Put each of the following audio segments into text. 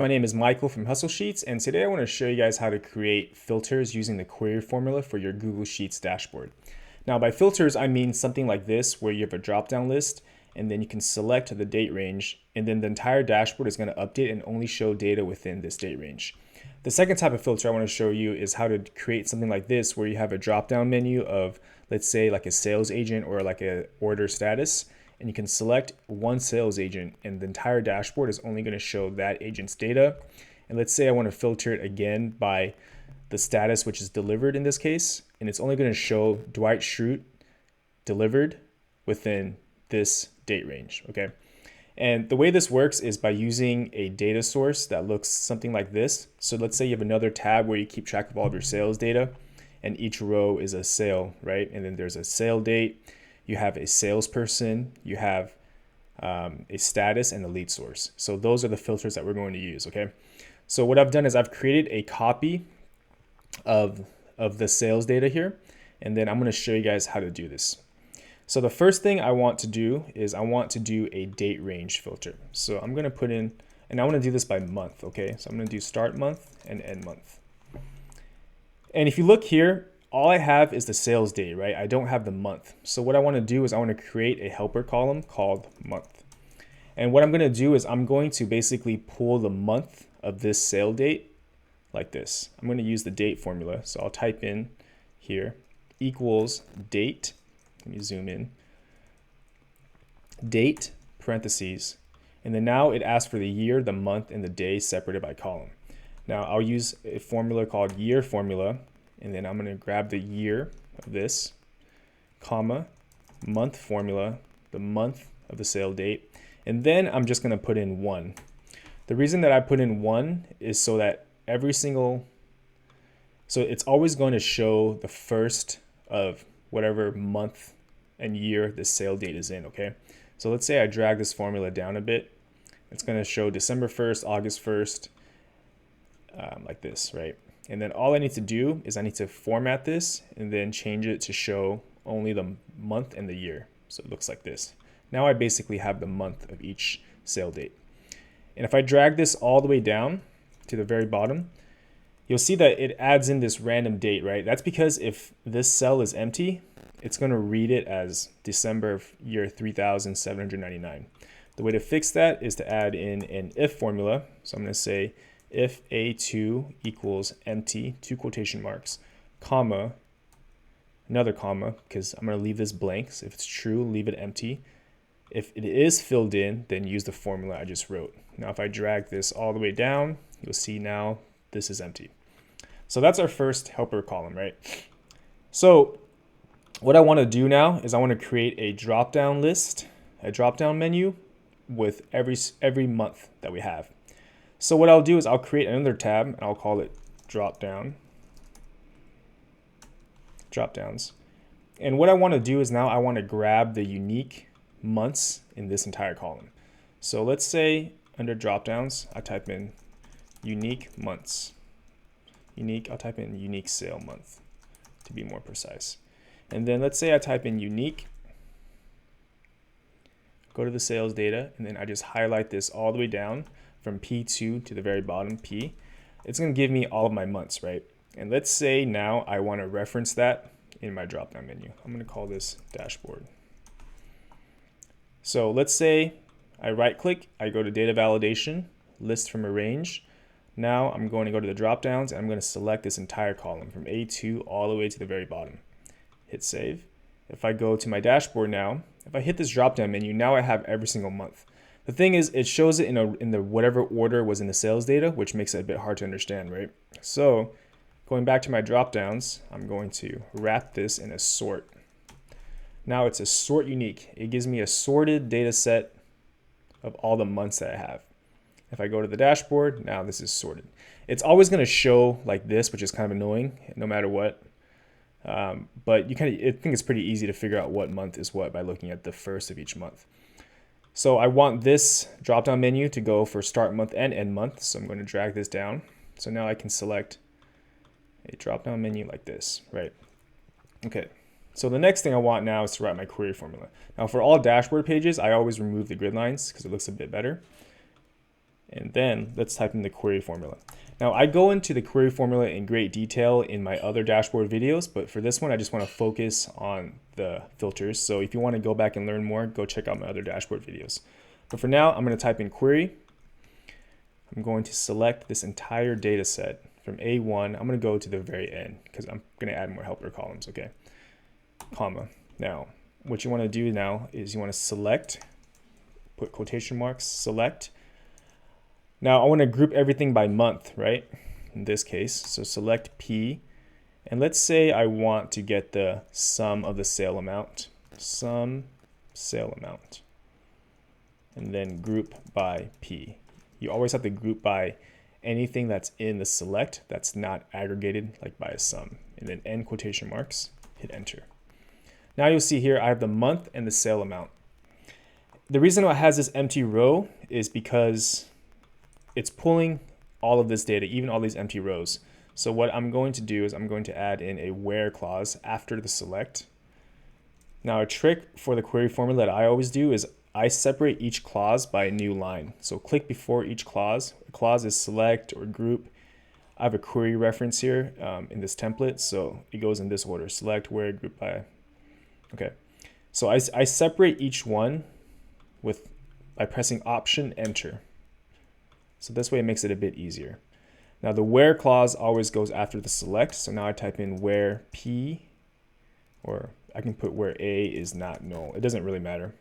My name is Michael from Hustle Sheets, and today I want to show you guys how to create filters using the query formula for your Google Sheets dashboard. Now, by filters, I mean something like this, where you have a drop-down list, and then you can select the date range, and then the entire dashboard is going to update and only show data within this date range. The second type of filter I want to show you is how to create something like this, where you have a drop-down menu of, let's say, like a sales agent or like a order status, and you can select one sales agent and the entire dashboard is only going to show that agent's data. And let's say I want to filter it again by the status, which is delivered in this case, and it's only going to show Dwight Schrute delivered within this date range, okay? And the way this works is by using a data source that looks something like this. So let's say you have another tab where you keep track of all of your sales data, and each row is a sale, right? And then there's a sale date, you have a salesperson, you have a status, and a lead source. So those are the filters that we're going to use, okay? So what I've done is I've created a copy of the sales data here, and then I'm going to show you guys how to do this. So the first thing I want to do is I want to do a date range filter. So I'm going to put in, and I want to do this by month, okay? So I'm going to do start month and end month. And if you look here, all I have is the sales date, right? I don't have the month. So what I want to do is I want to create a helper column called month. And what I'm going to do is I'm going to basically pull the month of this sale date like this. I'm going to use the date formula. So I'll type in here equals date. Let me zoom in. Date, parentheses. And then now it asks for the year, the month, and the day separated by column. Now I'll use a formula called year formula. And then I'm going to grab the year of this, comma, month formula, the month of the sale date. And then I'm just going to put in 1. The reason that I put in 1 is so that so it's always going to show the first of whatever month and year the sale date is in, okay? So let's say I drag this formula down a bit. It's going to show December 1st, August 1st, like this, right? And then all I need to do is I need to format this and then change it to show only the month and the year. So it looks like this. Now I basically have the month of each sale date. And if I drag this all the way down to the very bottom, you'll see that it adds in this random date, right? That's because if this cell is empty, it's going to read it as December of year 3799. The way to fix that is to add in an if formula. So I'm going to say if A2 equals empty, 2 quotation marks, comma, another comma, because I'm going to leave this blank. So if it's true, leave it empty. If it is filled in, then use the formula I just wrote. Now, if I drag this all the way down, you'll see now this is empty. So that's our first helper column, right? So what I want to do now is I want to create a drop-down list, a drop-down menu with every month that we have. So what I'll do is I'll create another tab and I'll call it dropdowns. And what I want to do is now I want to grab the unique months in this entire column. So let's say under dropdowns, I type in unique months. I'll type in unique sale month to be more precise. And then let's say I type in unique, go to the sales data, and then I just highlight this all the way down from P2 to the very bottom, P. It's going to give me all of my months, right? And let's say now I want to reference that in my drop-down menu. I'm going to call this dashboard. So let's say I right-click, I go to data validation, list from a range. Now I'm going to go to the drop-downs and I'm going to select this entire column from A2 all the way to the very bottom. Hit save. If I go to my dashboard now, if I hit this drop-down menu, now I have every single month. The thing is, it shows it in the whatever order was in the sales data, which makes it a bit hard to understand, right? So going back to my drop-downs, I'm going to wrap this in a sort. Now it's a sort unique. It gives me a sorted data set of all the months that I have. If I go to the dashboard, now this is sorted. It's always going to show like this, which is kind of annoying no matter what. But I think it's pretty easy to figure out what month is what by looking at the first of each month. So I want this drop-down menu to go for start month and end month. So I'm going to drag this down. So now I can select a drop-down menu like this, right? Okay. So the next thing I want now is to write my query formula. Now for all dashboard pages, I always remove the grid lines because it looks a bit better. And then let's type in the query formula. Now I go into the query formula in great detail in my other dashboard videos, but for this one, I just want to focus on the filters. So if you want to go back and learn more, go check out my other dashboard videos. But for now, I'm going to type in query. I'm going to select this entire data set from A1. I'm going to go to the very end because I'm going to add more helper columns, okay? Comma. Now, what you want to do now is you want to select, put quotation marks, select. Now I want to group everything by month, right? In this case, so select P, and let's say I want to get the sum of the sale amount, sum sale amount, and then group by P. You always have to group by anything that's in the select that's not aggregated like by a sum, and then end quotation marks, hit enter. Now you'll see here I have the month and the sale amount. The reason why it has this empty row is because it's pulling all of this data, even all these empty rows. So what I'm going to do is I'm going to add in a where clause after the select. Now a trick for the query formula that I always do is I separate each clause by a new line. So click before each clause. A clause is select or group. I have a query reference here in this template, so it goes in this order: select, where, group by. Okay, so I separate each one by pressing Option Enter. So this way it makes it a bit easier. Now the where clause always goes after the select. So now I type in where P, or I can put where A is not null. It doesn't really matter.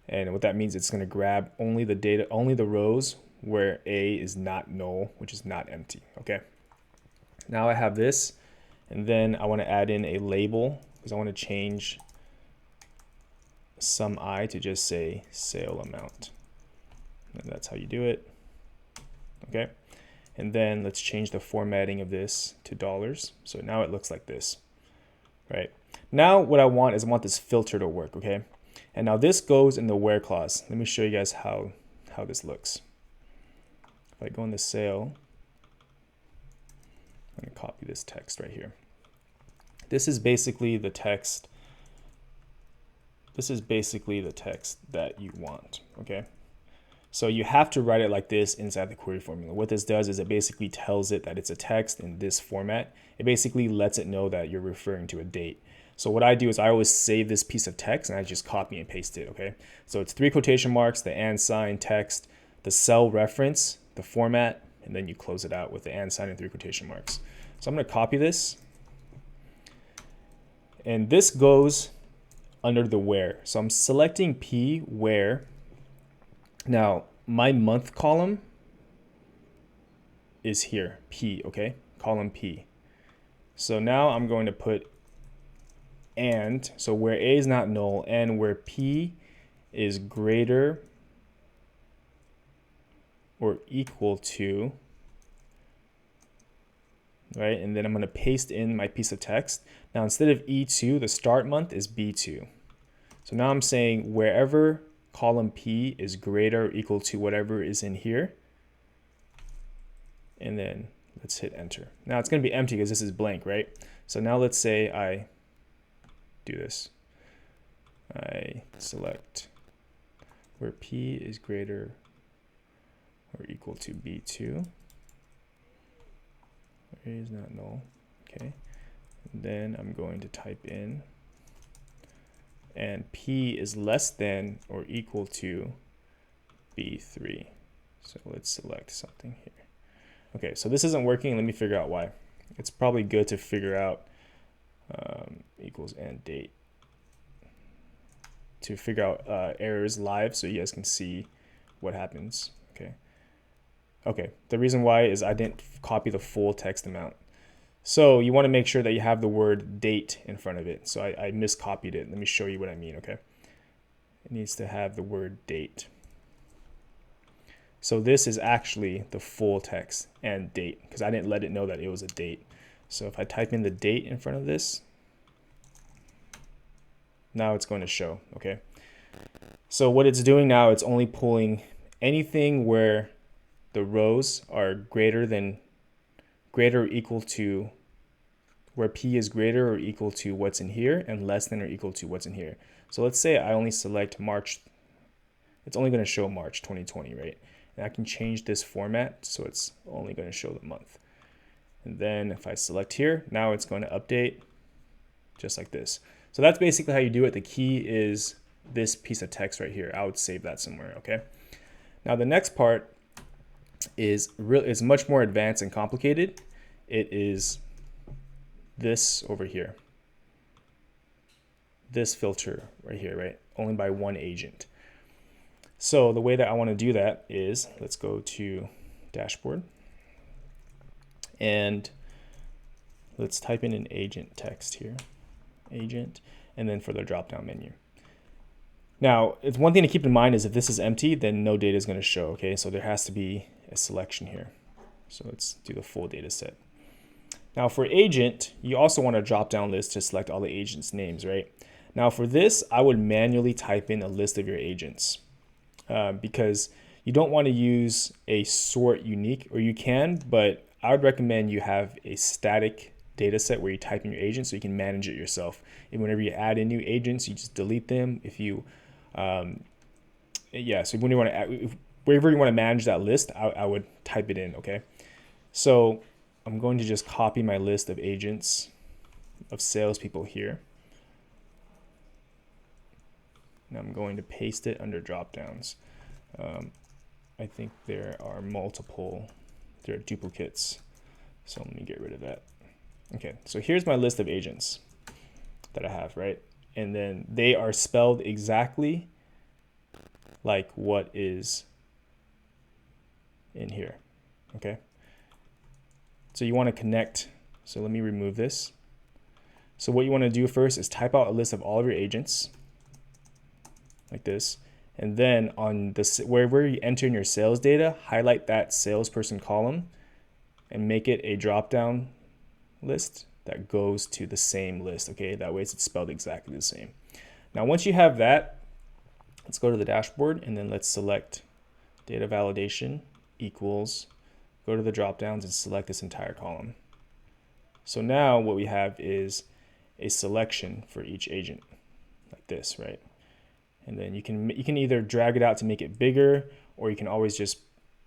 And what that means, it's going to grab only the data, only the rows where A is not null, which is not empty. Okay. Now I have this, and then I want to add in a label because I want to change sum I to just say sale amount. And that's how you do it. Okay, and then let's change the formatting of this to dollars. So now it looks like this, right? Now what I want is I want this filter to work, okay? And now this goes in the where clause. Let me show you guys how this looks. If I go in the sale, I'm gonna copy this text right here. This is basically the text. This is basically the text that you want, okay? So you have to write it like this inside the query formula. What this does is it basically tells it that it's a text in this format. It basically lets it know that you're referring to a date. So what I do is I always save this piece of text and I just copy and paste it, okay? So it's 3 quotation marks, the and sign, text, the cell reference, the format, and then you close it out with the and sign and 3 quotation marks. So I'm gonna copy this. And this goes under the where. So I'm selecting P where. Now, my month column is here, P, okay? Column P. So now I'm going to put and, so where A is not null, and where P is greater or equal to, right? And then I'm going to paste in my piece of text. Now, instead of E2, the start month is B2. So now I'm saying wherever column P is greater or equal to whatever is in here. And then let's hit enter. Now it's going to be empty because this is blank, right? So now let's say I do this. I select where P is greater or equal to B2. A is not null. Okay. And then I'm going to type in and P is less than or equal to B3. So let's select something here. Okay, so this isn't working. Let me figure out why. It's probably good to figure out equals and date to figure out errors live so you guys can see what happens. Okay. Okay, the reason why is I didn't copy the full text amount. So you want to make sure that you have the word date in front of it. So I miscopied it. Let me show you what I mean, okay? It needs to have the word date. So this is actually the full text and date because I didn't let it know that it was a date. So if I type in the date in front of this, now it's going to show, okay? So what it's doing now, it's only pulling anything where the rows are greater or equal to where P is greater or equal to what's in here and less than or equal to what's in here. So let's say I only select March. It's only going to show March 2020, right? And I can change this format so it's only going to show the month. And then if I select here, now it's going to update just like this. So that's basically how you do it. The key is this piece of text right here. I would save that somewhere, okay? Now the next part is much more advanced and complicated. It is this over here. This filter right here, right? Only by one agent. So the way that I want to do that is, let's go to dashboard and let's type in an agent text here, agent, and then for the drop-down menu. Now, it's one thing to keep in mind is if this is empty, then no data is going to show, okay? So there has to be a selection here. So let's do the full data set. Now for agent, you also want a drop-down list to select all the agents' names, right? Now for this, I would manually type in a list of your agents because you don't want to use a sort unique, or you can, but I would recommend you have a static data set where you type in your agents so you can manage it yourself. And whenever you add in new agents, you just delete them. If you, so when you want to, wherever you want to manage that list, I would type it in, okay? So I'm going to just copy my list of agents, of salespeople here. And I'm going to paste it under drop-downs. I think there are duplicates. So let me get rid of that. Okay, so here's my list of agents that I have, right? And then they are spelled exactly like what is in here, okay? So you want to connect. So let me remove this. So what you want to do first is type out a list of all of your agents like this. And then on the wherever you enter in your sales data, highlight that salesperson column and make it a drop-down list that goes to the same list, okay? That way it's spelled exactly the same. Now, once you have that, let's go to the dashboard and then let's select data validation equals, go to the drop-downs and select this entire column. So now what we have is a selection for each agent like this, right? And then you can either drag it out to make it bigger, or you can always just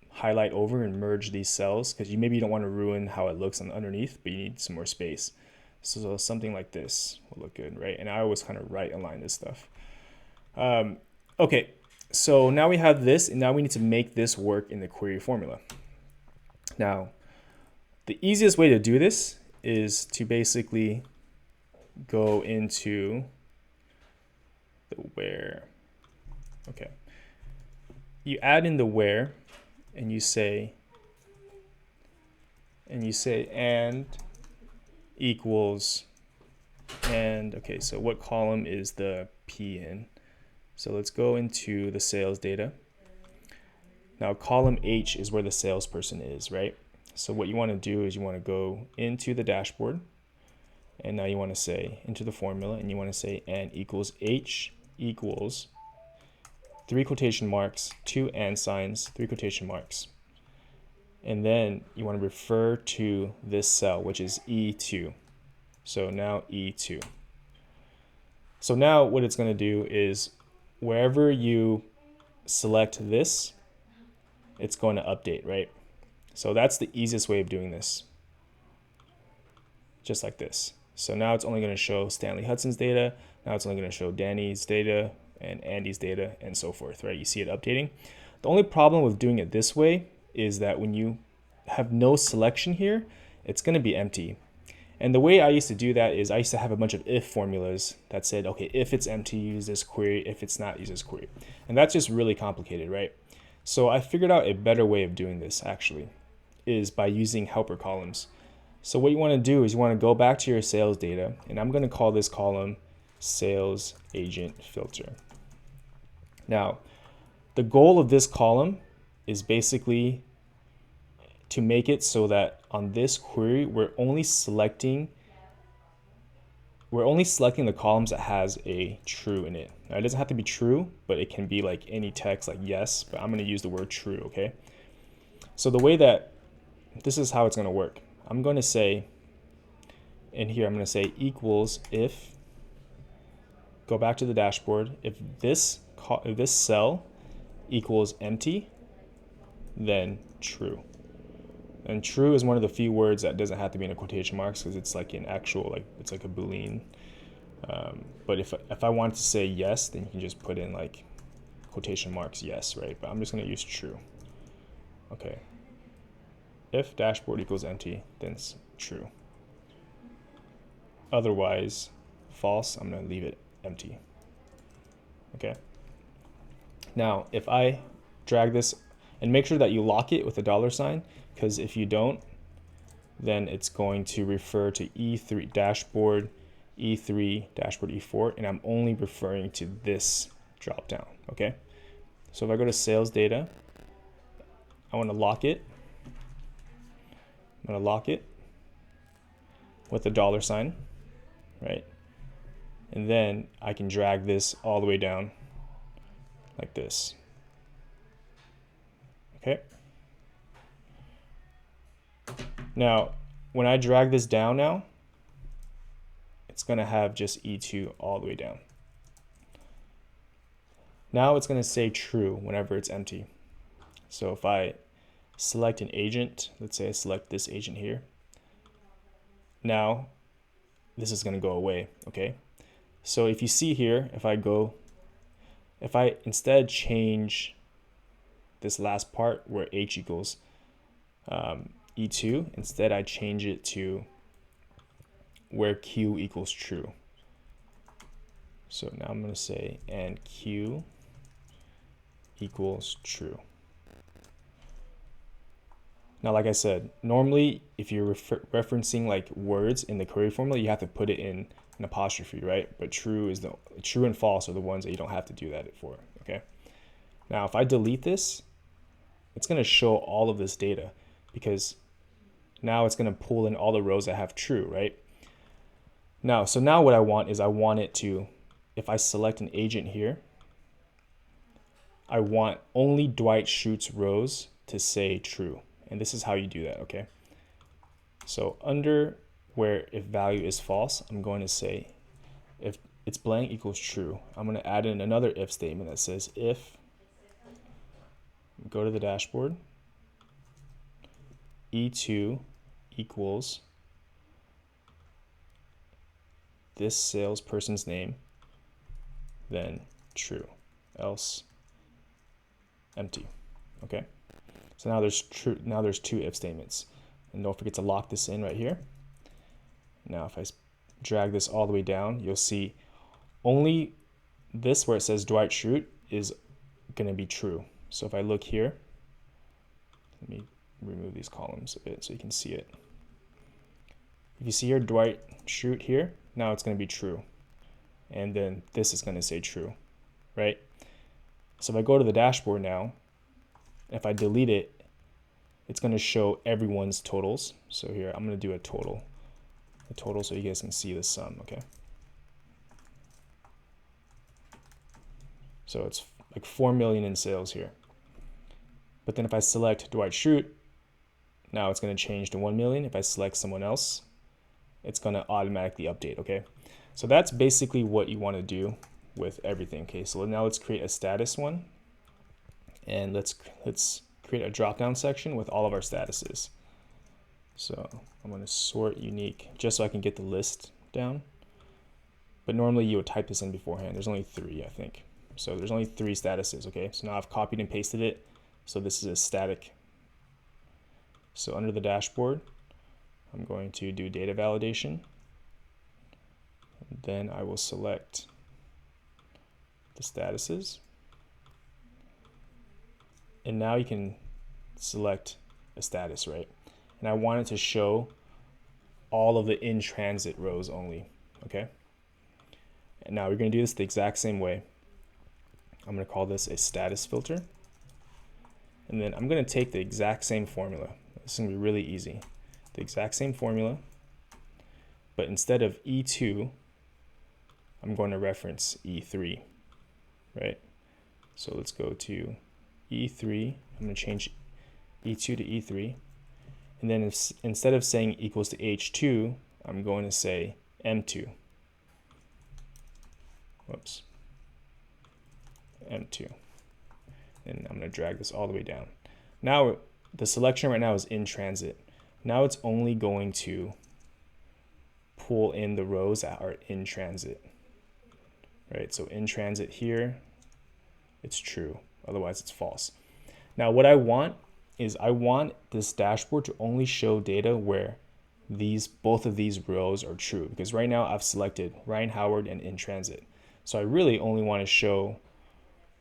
highlight over and merge these cells because maybe you don't want to ruin how it looks on underneath, but you need some more space. So something like this will look good, right? And I always kind of right align this stuff. Okay, so now we have this, and now we need to make this work in the query formula. Now, the easiest way to do this is to basically go into the where. Okay, you add in the where, and you say and equals, and okay, so what column is the P in? So let's go into the sales data. Now column H is where the salesperson is, right? So what you want to do is you want to go into the dashboard, and now you want to say into the formula, and you want to say and equals H equals 3 quotation marks, 2 and signs, 3 quotation marks. And then you want to refer to this cell, which is E2. So now E2. So now what it's going to do is wherever you select this, it's going to update, right? So that's the easiest way of doing this. Just like this. So now it's only going to show Stanley Hudson's data. Now it's only going to show Danny's data and Andy's data and so forth, right? You see it updating. The only problem with doing it this way is that when you have no selection here, it's going to be empty. And the way I used to do that is I used to have a bunch of if formulas that said, okay, if it's empty, use this query. If it's not, use this query. And that's just really complicated, right? So I figured out a better way of doing this actually is by using helper columns. So what you want to do is you want to go back to your sales data, and I'm going to call this column sales agent filter. Now, the goal of this column is basically to make it so that on this query, we're only selecting the columns that has a true in it. Now, it doesn't have to be true, but it can be like any text like yes, but I'm going to use the word true, okay? So the way that this is how it's going to work. I'm going to say in here, I'm going to say equals if, go back to the dashboard, if this cell equals empty, then true. And true is one of the few words that doesn't have to be in a quotation marks because it's like an actual, like it's like a Boolean. But if I wanted to say yes, then you can just put in like quotation marks yes, right? But I'm just gonna use true. Okay. If dashboard equals empty, then it's true. Otherwise, false, I'm gonna leave it empty. Okay. Now, if I drag this, and make sure that you lock it with a $sign, because if you don't, then it's going to refer to E3 dashboard, E3 dashboard E4, and I'm only referring to this dropdown. Okay. So if I go to sales data, I want to lock it. I'm going to lock it with a $sign, right? And then I can drag this all the way down like this. Okay. Now, when I drag this down now, it's going to have just E2 all the way down. Now it's going to say true whenever it's empty. So if I select an agent, let's say I select this agent here, now this is going to go away, okay? So if you see here, if I instead change this last part where H equals E2, instead I change it to where Q equals true. So now I'm going to say, and Q equals true. Now, like I said, normally if you're referencing like words in the query formula, you have to put it in an apostrophe, right? But true and false are the ones that you don't have to do that for, okay? Now, if I delete this, it's going to show all of this data because now it's going to pull in all the rows that have true, right? Now, so now what I want is I want it to, if I select an agent here, I want only Dwight Schrute's rows to say true. And this is how you do that, okay? So under where if value is false, I'm going to say if it's blank equals true. I'm going to add in another if statement that says if, go to the dashboard, E2 equals this salesperson's name, then true, else empty, okay? So now there's two if statements. And don't forget to lock this in right here. Now if I drag this all the way down, you'll see only this where it says Dwight Schrute is going to be true. So if I look here, let me remove these columns a bit so you can see it. If you see here Dwight Schrute here, now it's going to be true. And then this is going to say true, right? So if I go to the dashboard now, if I delete it, it's going to show everyone's totals. So here, I'm going to do a total so you guys can see the sum, okay? So it's like 4 million in sales here. But then if I select Dwight Schrute, now it's going to change to 1 million. If I select someone else, it's going to automatically update, okay? So that's basically what you want to do with everything, okay? So now let's create a status one. And let's create a drop-down section with all of our statuses. So I'm going to sort unique just so I can get the list down. But normally you would type this in beforehand. There's only 3, I think. So there's only 3 statuses, okay? So now I've copied and pasted it. So this is a static. So under the dashboard, I'm going to do data validation. And then I will select the statuses. And now you can select a status, right? And I want it to show all of the in transit rows only, okay? And now we're going to do this the exact same way. I'm going to call this a status filter. And then I'm going to take the exact same formula. This is going to be really easy. The exact same formula, but instead of E2, I'm going to reference E3, right? So let's go to E3. I'm going to change E2 to E3. And then instead of saying equals to H2, I'm going to say M2. Whoops. M2. And I'm going to drag this all the way down. Now the selection right now is in transit. Now it's only going to pull in the rows that are in transit, right? So in transit here, it's true, otherwise it's false. Now what I want is I want this dashboard to only show data where both of these rows are true, because right now I've selected Ryan Howard and in transit. So I really only want to show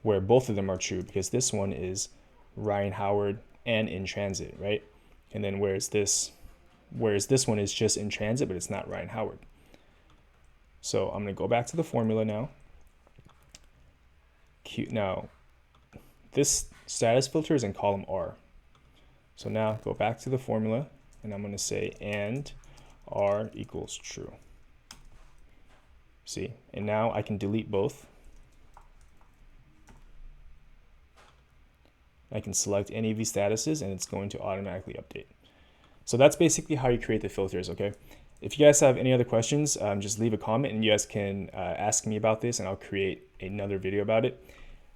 where both of them are true, because this one is Ryan Howard and in transit, right? And then whereas this one is just in transit, but it's not Ryan Howard. So I'm going to go back to the formula now. Now, this status filter is in column R. So now go back to the formula, and I'm going to say and R equals true. See, and now I can delete both. I can select any of these statuses, and it's going to automatically update. So that's basically how you create the filters, okay? If you guys have any other questions, just leave a comment, and you guys can ask me about this, and I'll create another video about it.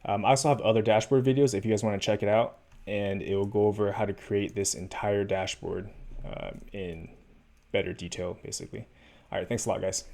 I also have other dashboard videos if you guys want to check it out, and it will go over how to create this entire dashboard in better detail, basically. All right, thanks a lot, guys.